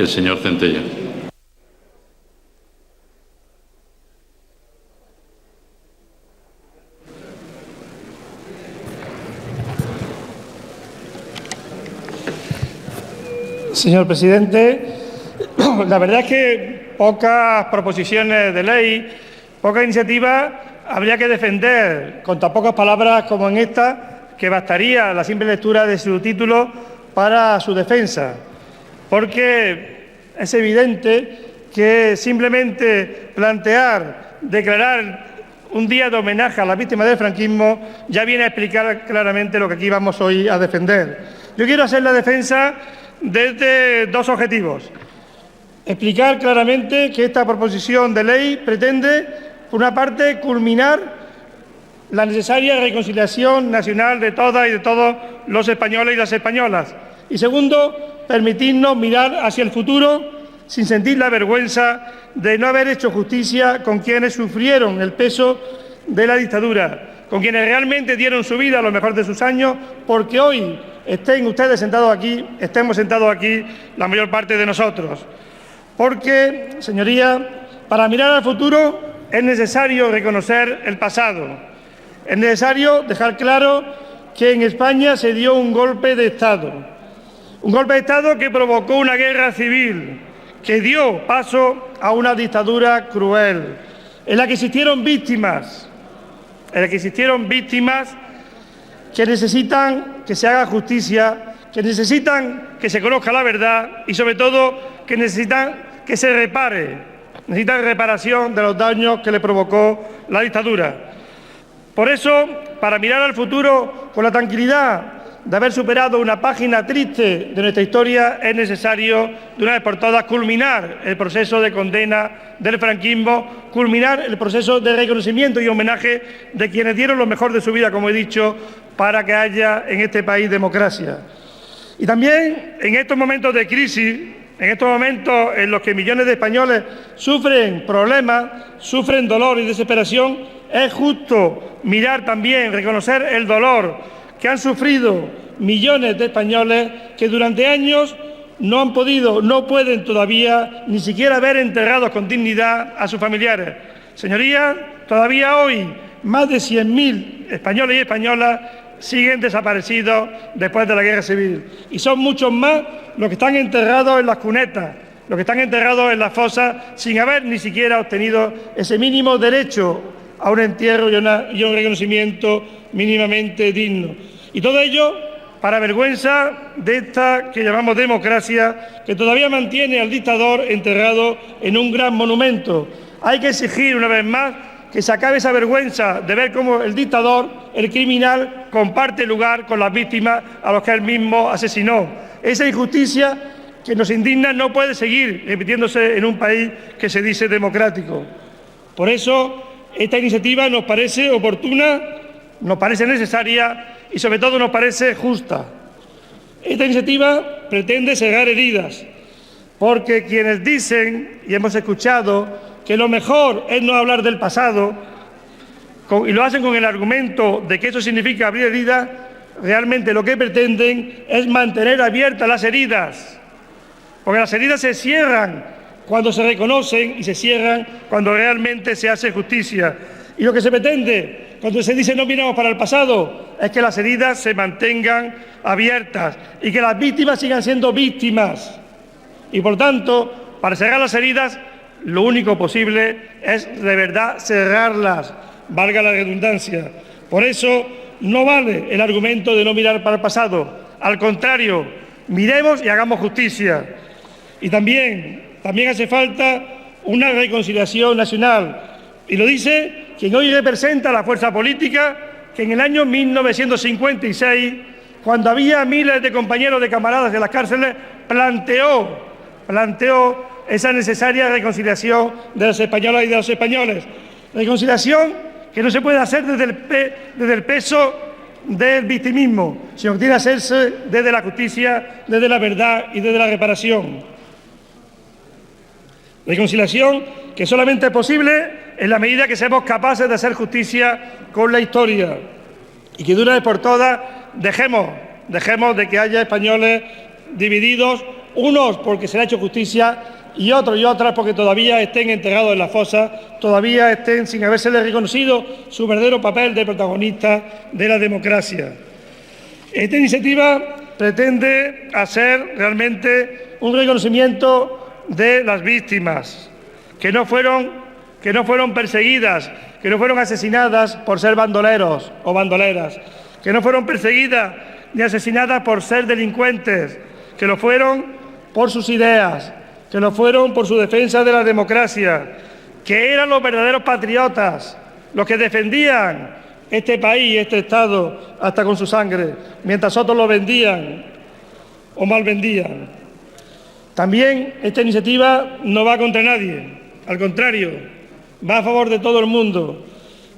El señor Centella. Señor presidente, la verdad es que pocas proposiciones de ley, pocas iniciativas habría que defender con tan pocas palabras como en esta, que bastaría la simple lectura de su título para su defensa, porque es evidente que simplemente plantear, declarar un día de homenaje a las víctimas del franquismo ya viene a explicar claramente lo que aquí vamos hoy a defender. Yo quiero hacer la defensa desde dos objetivos. Explicar claramente que esta proposición de ley pretende, por una parte, culminar la necesaria reconciliación nacional de todas y de todos los españoles y las españolas. Y segundo, permitirnos mirar hacia el futuro sin sentir la vergüenza de no haber hecho justicia con quienes sufrieron el peso de la dictadura, con quienes realmente dieron su vida a lo mejor de sus años, porque hoy estén ustedes sentados aquí, estemos sentados aquí la mayor parte de nosotros. Porque, señorías, para mirar al futuro es necesario reconocer el pasado. Es necesario dejar claro que en España se dio un golpe de Estado. Un golpe de Estado que provocó una guerra civil, que dio paso a una dictadura cruel, en la que existieron víctimas, que necesitan que se haga justicia, que necesitan que se conozca la verdad y, sobre todo, que necesitan que se necesitan reparación de los daños que le provocó la dictadura. Por eso, para mirar al futuro con la tranquilidad de haber superado una página triste de nuestra historia, es necesario, de una vez por todas, culminar el proceso de condena del franquismo, culminar el proceso de reconocimiento y homenaje de quienes dieron lo mejor de su vida, como he dicho, para que haya en este país democracia. Y también en estos momentos de crisis, en estos momentos en los que millones de españoles sufren problemas, sufren dolor y desesperación, es justo mirar también, reconocer el dolor que han sufrido millones de españoles que durante años no han podido, no pueden todavía ni siquiera ver enterrados con dignidad a sus familiares. Señorías, todavía hoy más de 100.000 españoles y españolas siguen desaparecidos después de la guerra civil. Y son muchos más los que están enterrados en las cunetas, los que están enterrados en las fosas sin haber ni siquiera obtenido ese mínimo derecho a un entierro y a un reconocimiento mínimamente digno. Y todo ello para vergüenza de esta que llamamos democracia, que todavía mantiene al dictador enterrado en un gran monumento. Hay que exigir una vez más que se acabe esa vergüenza de ver cómo el dictador, el criminal, comparte lugar con las víctimas a los que él mismo asesinó. Esa injusticia que nos indigna no puede seguir repitiéndose en un país que se dice democrático. Por eso, esta iniciativa nos parece oportuna, nos parece necesaria y, sobre todo, nos parece justa. Esta iniciativa pretende cerrar heridas, porque quienes dicen, y hemos escuchado, que lo mejor es no hablar del pasado, y lo hacen con el argumento de que eso significa abrir heridas, realmente lo que pretenden es mantener abiertas las heridas, porque las heridas se cierran cuando se reconocen y se cierran cuando realmente se hace justicia. Y lo que se pretende cuando se dice no miramos para el pasado es que las heridas se mantengan abiertas y que las víctimas sigan siendo víctimas. Y por tanto, para cerrar las heridas, lo único posible es de verdad cerrarlas, valga la redundancia. Por eso no vale el argumento de no mirar para el pasado. Al contrario, miremos y hagamos justicia. Y también hace falta una reconciliación nacional. Y lo dice quien hoy representa la fuerza política que en el año 1956, cuando había miles de compañeros, de camaradas de las cárceles, planteó esa necesaria reconciliación de las españolas y de los españoles. Reconciliación que no se puede hacer desde el peso del victimismo, sino que tiene que hacerse desde la justicia, desde la verdad y desde la reparación. Reconciliación que solamente es posible en la medida que seamos capaces de hacer justicia con la historia y que de una vez por todas dejemos de que haya españoles divididos unos porque se le ha hecho justicia y otros y otras porque todavía estén enterrados en la fosa, todavía estén sin habérsele reconocido su verdadero papel de protagonista de la democracia. Esta iniciativa pretende hacer realmente un reconocimiento de las víctimas que no fueron perseguidas, que no fueron asesinadas por ser bandoleros o bandoleras, que no fueron perseguidas ni asesinadas por ser delincuentes, que lo fueron por sus ideas, que lo fueron por su defensa de la democracia, que eran los verdaderos patriotas, los que defendían este país, este Estado, hasta con su sangre, mientras otros lo vendían o mal vendían. También esta iniciativa no va contra nadie, al contrario, va a favor de todo el mundo.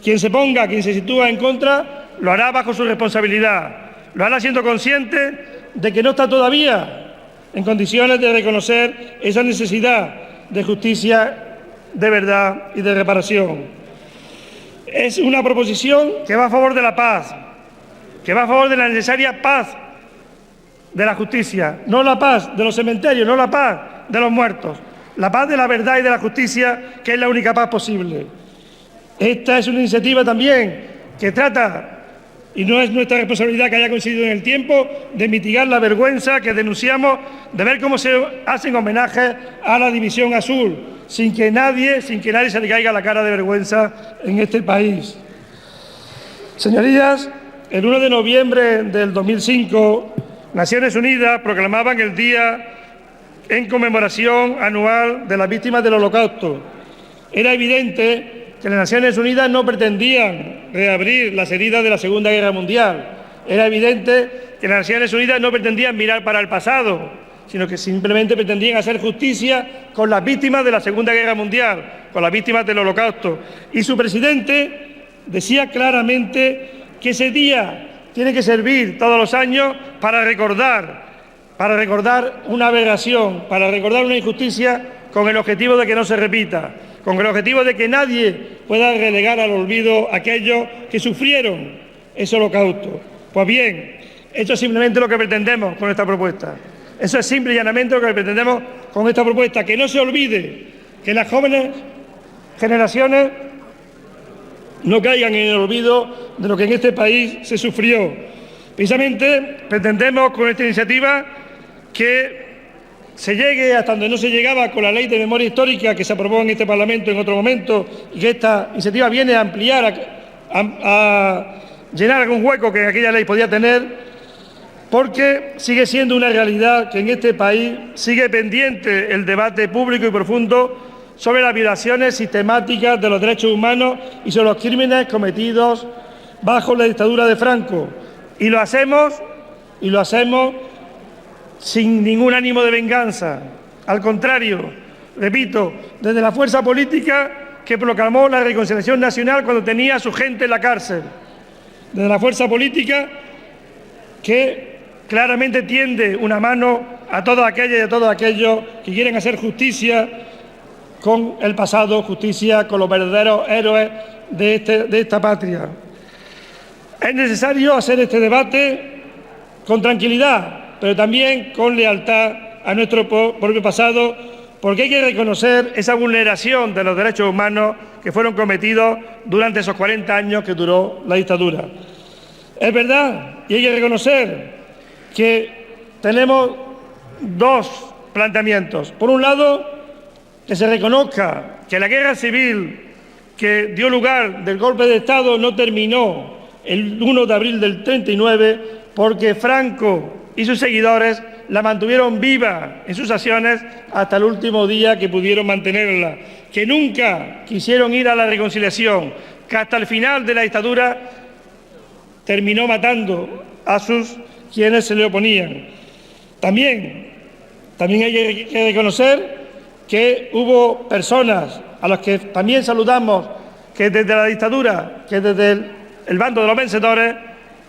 Quien se sitúa en contra, lo hará bajo su responsabilidad, lo hará siendo consciente de que no está todavía en condiciones de reconocer esa necesidad de justicia, de verdad y de reparación. Es una proposición que va a favor de la paz, que va a favor de la necesaria paz de la justicia, no la paz de los cementerios, no la paz de los muertos, la paz de la verdad y de la justicia, que es la única paz posible. Esta es una iniciativa también que trata, y no es nuestra responsabilidad que haya coincidido en el tiempo, de mitigar la vergüenza que denunciamos de ver cómo se hacen homenajes a la División Azul, sin que nadie se le caiga la cara de vergüenza en este país. Señorías, el 1 de noviembre del 2005, Naciones Unidas proclamaban el Día en conmemoración anual de las víctimas del Holocausto. Era evidente que las Naciones Unidas no pretendían reabrir las heridas de la Segunda Guerra Mundial. Era evidente que las Naciones Unidas no pretendían mirar para el pasado, sino que simplemente pretendían hacer justicia con las víctimas de la Segunda Guerra Mundial, con las víctimas del Holocausto. Y su presidente decía claramente que ese día tiene que servir todos los años para recordar una aberración, para recordar una injusticia, con el objetivo de que no se repita, con el objetivo de que nadie pueda relegar al olvido a aquellos que sufrieron ese holocausto. Pues bien, eso es simplemente lo que pretendemos con esta propuesta. Eso es simple y llanamente lo que pretendemos con esta propuesta, que no se olvide, que las jóvenes generaciones no caigan en el olvido de lo que en este país se sufrió. Precisamente pretendemos con esta iniciativa que se llegue hasta donde no se llegaba con la Ley de Memoria Histórica que se aprobó en este Parlamento en otro momento, y que esta iniciativa viene a ampliar, a llenar algún hueco que en aquella ley podía tener, porque sigue siendo una realidad que en este país sigue pendiente el debate público y profundo sobre las violaciones sistemáticas de los derechos humanos y sobre los crímenes cometidos bajo la dictadura de Franco. Y lo hacemos sin ningún ánimo de venganza. Al contrario, repito, desde la fuerza política que proclamó la reconciliación nacional cuando tenía a su gente en la cárcel. Desde la fuerza política que claramente tiende una mano a todas aquellas y a todos aquellos que quieren hacer justicia con el pasado, justicia con los verdaderos héroes de esta patria. Es necesario hacer este debate con tranquilidad, pero también con lealtad a nuestro propio pasado, porque hay que reconocer esa vulneración de los derechos humanos que fueron cometidos durante esos 40 años que duró la dictadura. Es verdad, y hay que reconocer que tenemos dos planteamientos. Por un lado, que se reconozca que la guerra civil que dio lugar del golpe de Estado no terminó el 1 de abril del 39, porque Franco y sus seguidores la mantuvieron viva en sus acciones hasta el último día que pudieron mantenerla, que nunca quisieron ir a la reconciliación, que hasta el final de la dictadura terminó matando a quienes se le oponían. También hay que reconocer que hubo personas a las que también saludamos, que desde la dictadura, que desde el bando de los vencedores,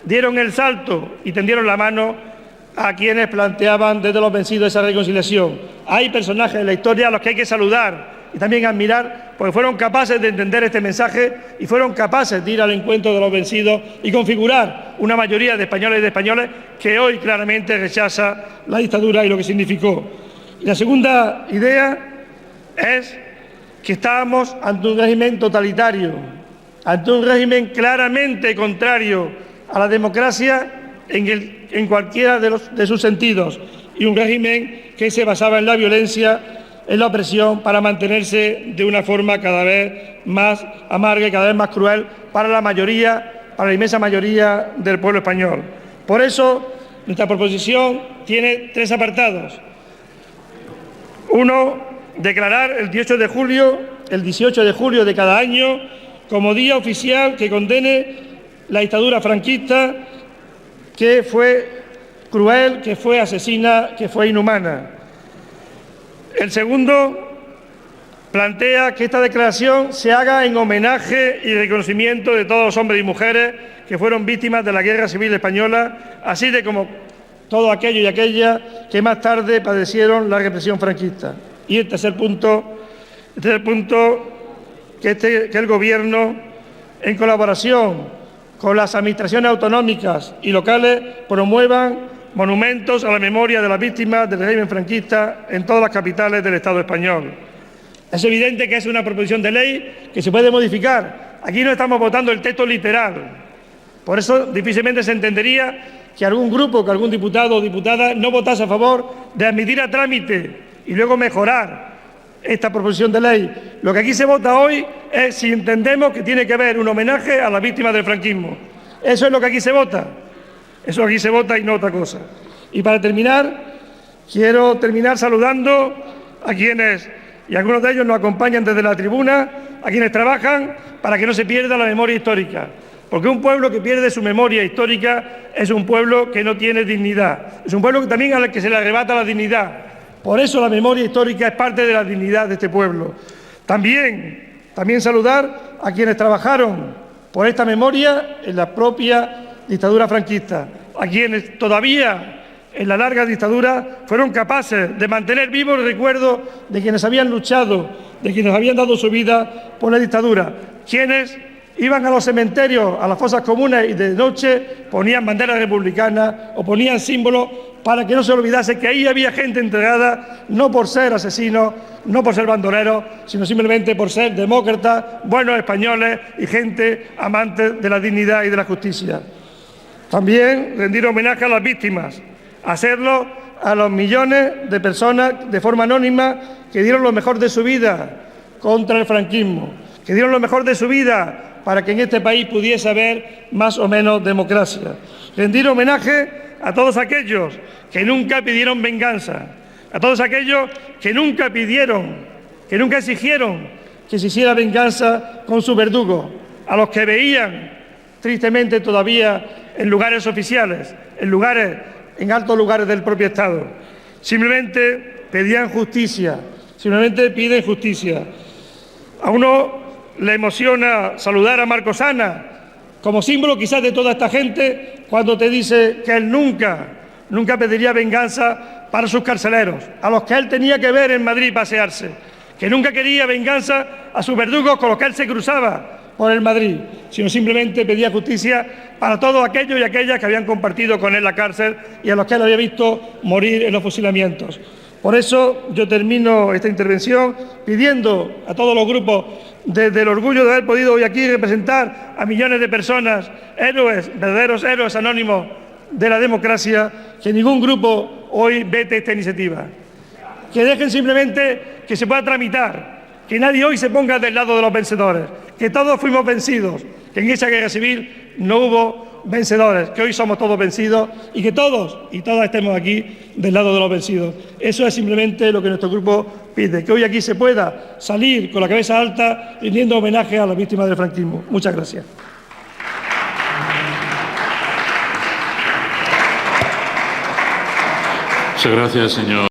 dieron el salto y tendieron la mano a quienes planteaban desde los vencidos esa reconciliación. Hay personajes en la historia a los que hay que saludar y también admirar porque fueron capaces de entender este mensaje y fueron capaces de ir al encuentro de los vencidos y configurar una mayoría de españoles y de españoles que hoy claramente rechaza la dictadura y lo que significó. Y la segunda idea es que estábamos ante un régimen totalitario, ante un régimen claramente contrario a la democracia en cualquiera de sus sentidos, y un régimen que se basaba en la violencia, en la opresión, para mantenerse de una forma cada vez más amarga y cada vez más cruel para la mayoría, para la inmensa mayoría del pueblo español. Por eso, nuestra proposición tiene 3 apartados. Uno, declarar el 18 de julio de cada año como día oficial que condene la dictadura franquista, que fue cruel, que fue asesina, que fue inhumana. El segundo plantea que esta declaración se haga en homenaje y reconocimiento de todos los hombres y mujeres que fueron víctimas de la Guerra Civil Española, así de como todos aquellos y aquellas que más tarde padecieron la represión franquista. Y este es el punto que el Gobierno, en colaboración con las administraciones autonómicas y locales, promuevan monumentos a la memoria de las víctimas del régimen franquista en todas las capitales del Estado español. Es evidente que es una proposición de ley que se puede modificar. Aquí no estamos votando el texto literal. Por eso difícilmente se entendería que algún grupo, que algún diputado o diputada no votase a favor de admitir a trámite y luego mejorar esta proposición de ley. Lo que aquí se vota hoy es si entendemos que tiene que haber un homenaje a las víctimas del franquismo. Eso es lo que aquí se vota. Eso aquí se vota y no otra cosa. Y para terminar, quiero terminar saludando a quienes, y algunos de ellos nos acompañan desde la tribuna, a quienes trabajan para que no se pierda la memoria histórica. Porque un pueblo que pierde su memoria histórica es un pueblo que no tiene dignidad. Es un pueblo que también al que se le arrebata la dignidad. Por eso la memoria histórica es parte de la dignidad de este pueblo. También saludar a quienes trabajaron por esta memoria en la propia dictadura franquista, a quienes todavía en la larga dictadura fueron capaces de mantener vivo el recuerdo de quienes habían luchado, de quienes habían dado su vida por la dictadura, quienes iban a los cementerios, a las fosas comunes y de noche ponían banderas republicanas o ponían símbolos para que no se olvidase que ahí había gente entregada no por ser asesinos, no por ser bandoleros, sino simplemente por ser demócratas, buenos españoles y gente amante de la dignidad y de la justicia. También rendir homenaje a las víctimas, hacerlo a los millones de personas de forma anónima que dieron lo mejor de su vida contra el franquismo, que dieron lo mejor de su vida para que en este país pudiese haber más o menos democracia. Rendir homenaje a todos aquellos que nunca pidieron venganza, a todos aquellos que nunca pidieron, que nunca exigieron que se hiciera venganza con su verdugo, a los que veían tristemente todavía en lugares oficiales, en altos lugares del propio Estado. Simplemente pedían justicia, simplemente piden justicia. A uno le emociona saludar a Marcos Ana, como símbolo quizás de toda esta gente, cuando te dice que él nunca pediría venganza para sus carceleros, a los que él tenía que ver en Madrid pasearse, que nunca quería venganza a sus verdugos con los que él se cruzaba por el Madrid, sino simplemente pedía justicia para todos aquellos y aquellas que habían compartido con él la cárcel y a los que él había visto morir en los fusilamientos. Por eso yo termino esta intervención pidiendo a todos los grupos, desde el orgullo de haber podido hoy aquí representar a millones de personas, héroes, verdaderos héroes anónimos de la democracia, que ningún grupo hoy vete esta iniciativa. Que dejen simplemente que se pueda tramitar, que nadie hoy se ponga del lado de los vencedores, que todos fuimos vencidos, que en esa guerra civil no hubo vencedores, que hoy somos todos vencidos y que todos y todas estemos aquí del lado de los vencidos. Eso es simplemente lo que nuestro grupo pide, que hoy aquí se pueda salir con la cabeza alta rindiendo homenaje a las víctimas del franquismo. Muchas gracias. Muchas gracias, señor.